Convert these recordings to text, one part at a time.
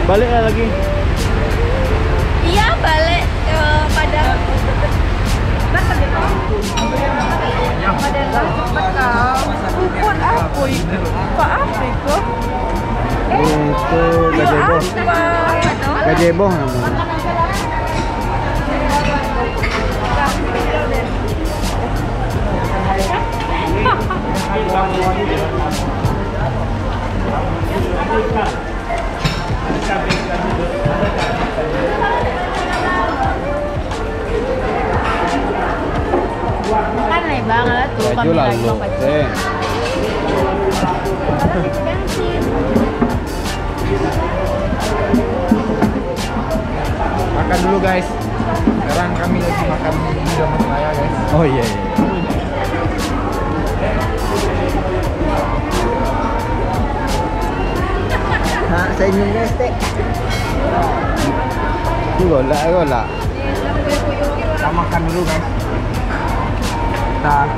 Balik lagi. Iya, balik ke Padang. Pada cepat kau. Kupon apa itu? Apa itu? Itu gazebo. Gazebo namanya. Kan lebar lah tuh. Baju lalu. Makan dulu guys. Sekarang kami lagi makan di rumah saya guys. Oh iya iya. Nah, saya ingin guys teh. Itu golak. Kita makan dulu guys. Kita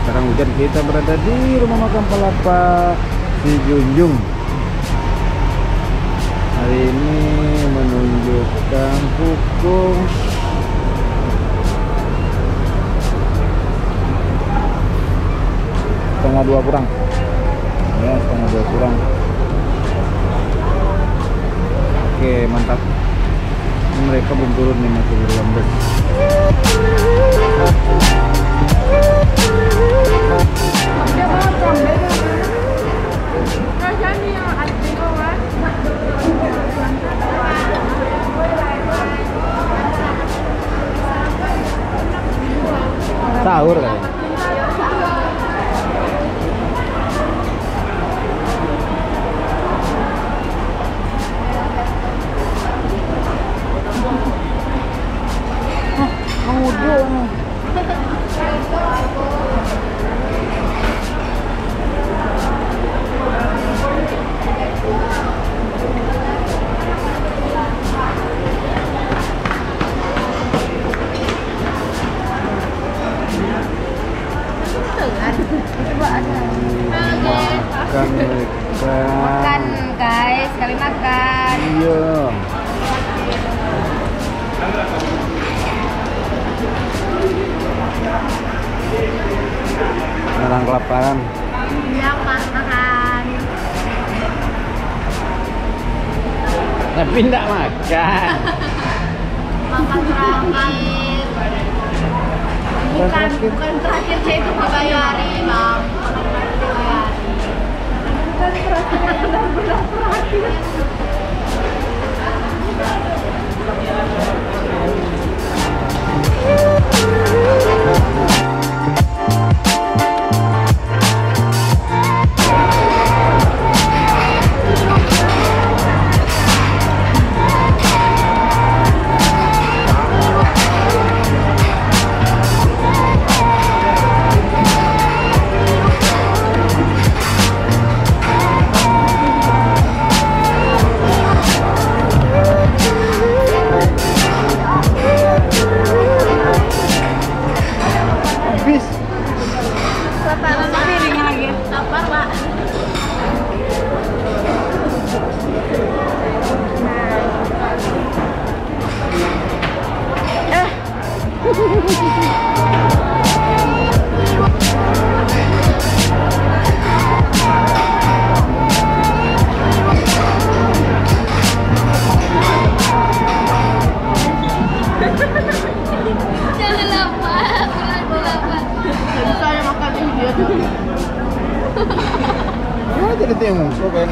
Sekarang hujan, kita berada di rumah makan Palapa Si Junjung. Hari ini menunjukkan pukul setengah 2 kurang. Ya, setengah 2 kurang. Oke, mantap. Mereka belum turun nih, masih berlambat. Sahur kayaknya. Makan guys, kali makan. Iya. Orang kelaparan. Iya, makan. Tapi enggak makan. Makan terakhir. Bukan terakhir, saya itu dibayari, Bang. Bukan terakhir, benar-benar terakhir. Jadi itu yang musuh kan.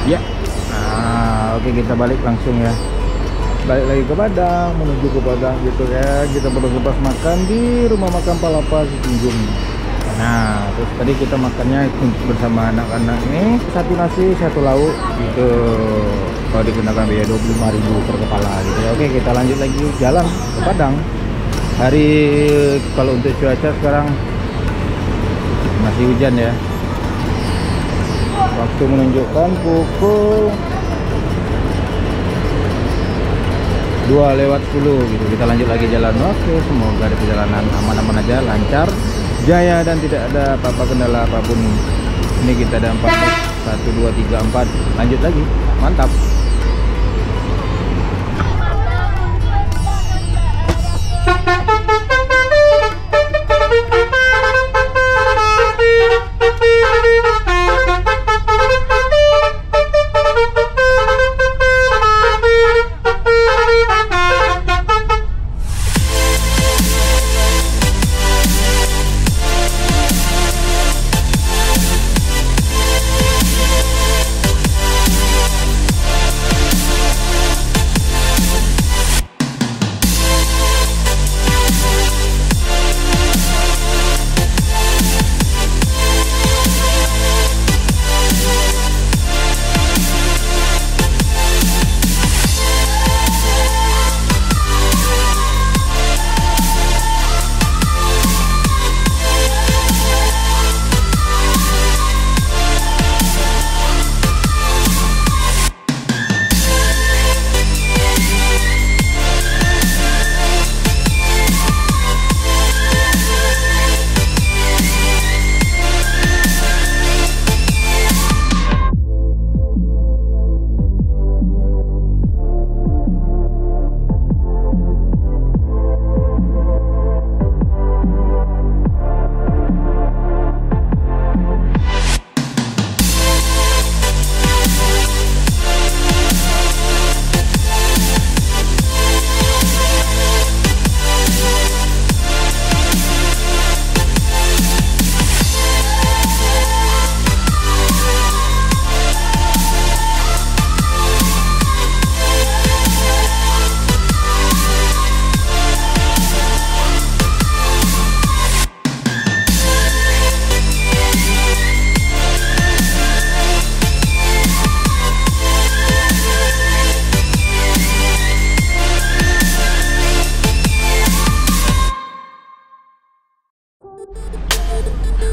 Ya. Nah, oke kita balik langsung ya. Balik lagi ke Padang, menuju ke Padang gitu ya. Kita baru lepas makan di rumah makan Palapa Sinjung. Nah, terus tadi kita makannya bersama anak-anak ini, satu nasi, satu lauk gitu. Kalau digunakan biaya 25.000 per kepala gitu ya. Oke, kita lanjut lagi jalan ke Padang. Hari kalau untuk cuaca sekarang masih hujan ya. Waktu menunjukkan pukul 2:10 gitu. Kita lanjut lagi jalan. Oke, semoga ada perjalanan aman-aman aja, lancar, jaya dan tidak ada apa-apa kendala apapun. Ini kita ada 4 bus, 1, 2, 3, 4. Lanjut lagi. Mantap.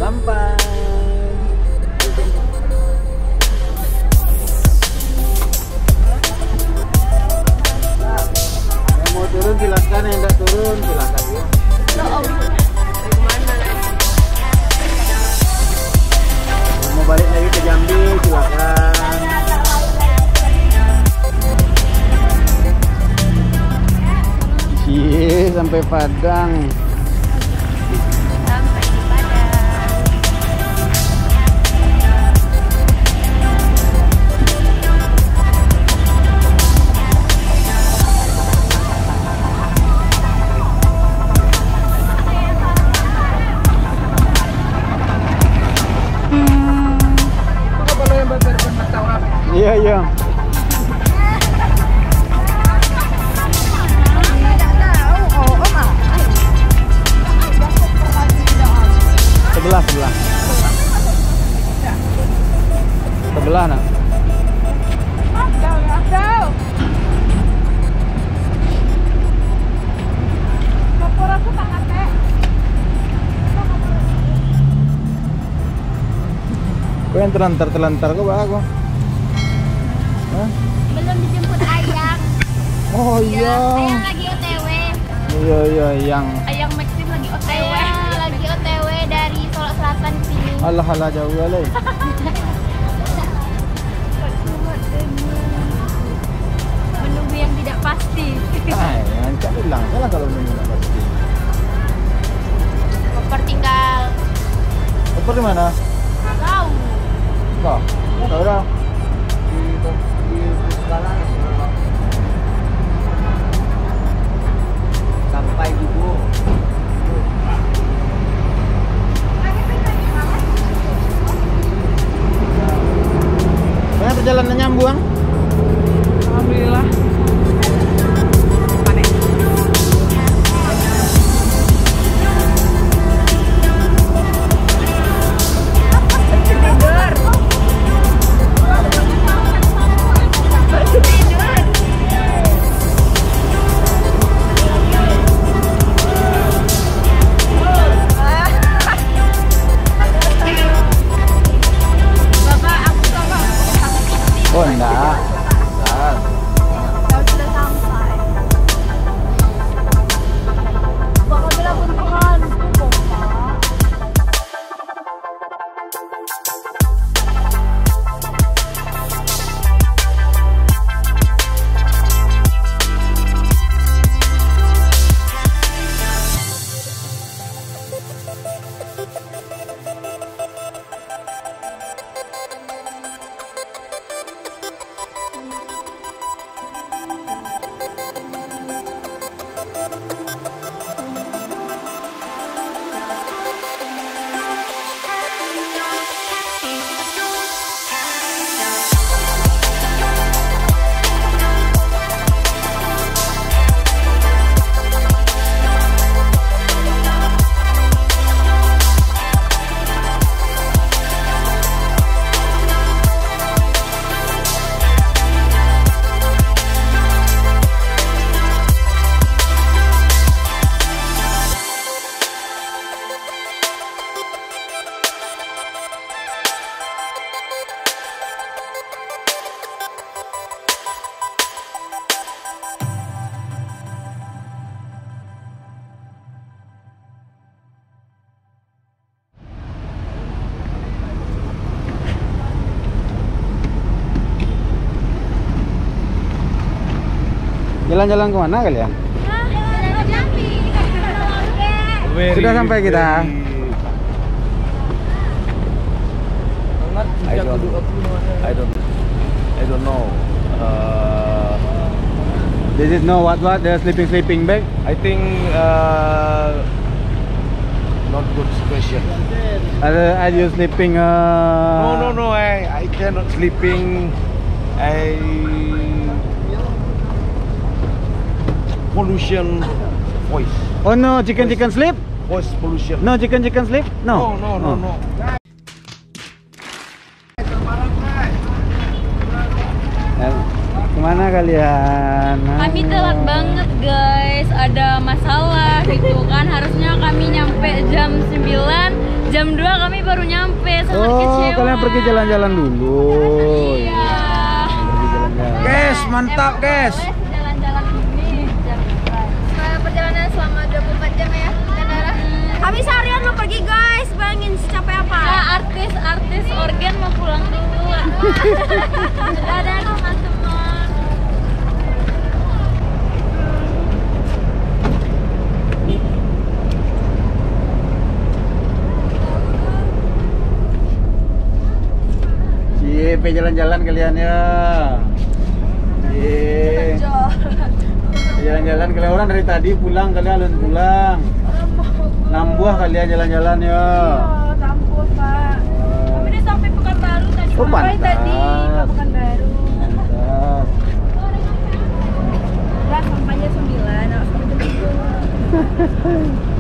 Sampai. Yang mau turun silakan, yang tidak turun silakan ya. Yang mau balik lagi ke Jambi silakan. Cie, sampai Padang. Iya, iya. Sebelah. Sebelah nak. Kau yang terlantar ke bawah aku. Hah? Belum dijemput Ayang. Oh iya. Ayang lagi OTW. Iya yang. Ayang Maxim lagi OTW. Ayang lagi OTW dari Solo Selatan ke sini. Alah jauh kali. Menunggu yang tidak pasti. Yang cak bilang salah kalau menunggu tidak pasti. Koper tinggal. Koper di mana? Tahu. Kok? Tahu dah. Sampai dulu. Banyak jalannya nyambung? Alhamdulillah. Aneh. Oh enggak. Kalau sudah sampai. Bakal bilang Tuhan, Bapak. Jalan-jalan kemana kalian? Sudah sampai kita. I don't know. Did it know what the sleeping bag? I think not good question. Are you sleeping? No. I cannot sleeping. Pollution voice. Oh no, chicken sleep? Voice pollution. No, chicken sleep? No. No. Kemana kalian? Kami telat banget guys, ada masalah gitu kan. Harusnya kami nyampe jam 9, jam 2 kami baru nyampe. Sangat kecewa. Kalian pergi jalan-jalan dulu. Iya. Pergi jalan-jalan. Guys, mantap guys. Jalan-jalan ini jam Perjalanan selama 24 jam ya, bandara. Kami seharian mau pergi guys, bayangin secapek apa? ya, artis organ mau pulang dulu. Dadah teman-teman. Jalan-jalan kalian ya. Jalan-jalan kalian, orang dari tadi pulang, kalian pulang. Nambah kalian jalan-jalan ya. Tampus Pak. Kami udah sampai Pekanbaru tadi. Oh, Sampai pantas. tadi ke Pekanbaru. Mantap. Udah sampainya 9, harus sampai jam 7.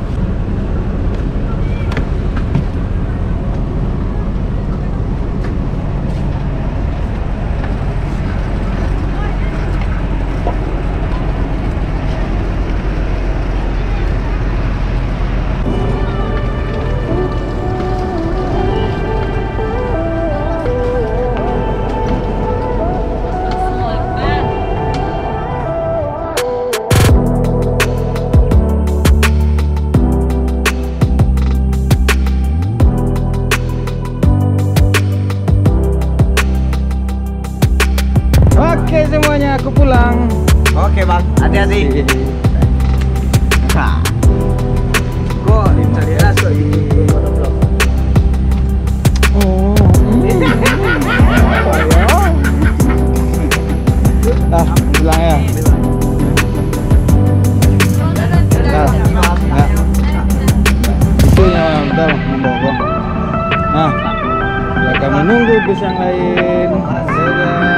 Oke semuanya, aku pulang. Oke bang, hati-hati. Nah, Kok cari rasa oh, pulang ya. Itu yang bentar membawa. Nah, kita menunggu bus yang lain. Dadah.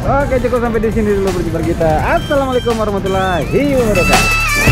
Oke, cukup sampai di sini dulu perjumpaan kita. Assalamualaikum warahmatullahi wabarakatuh.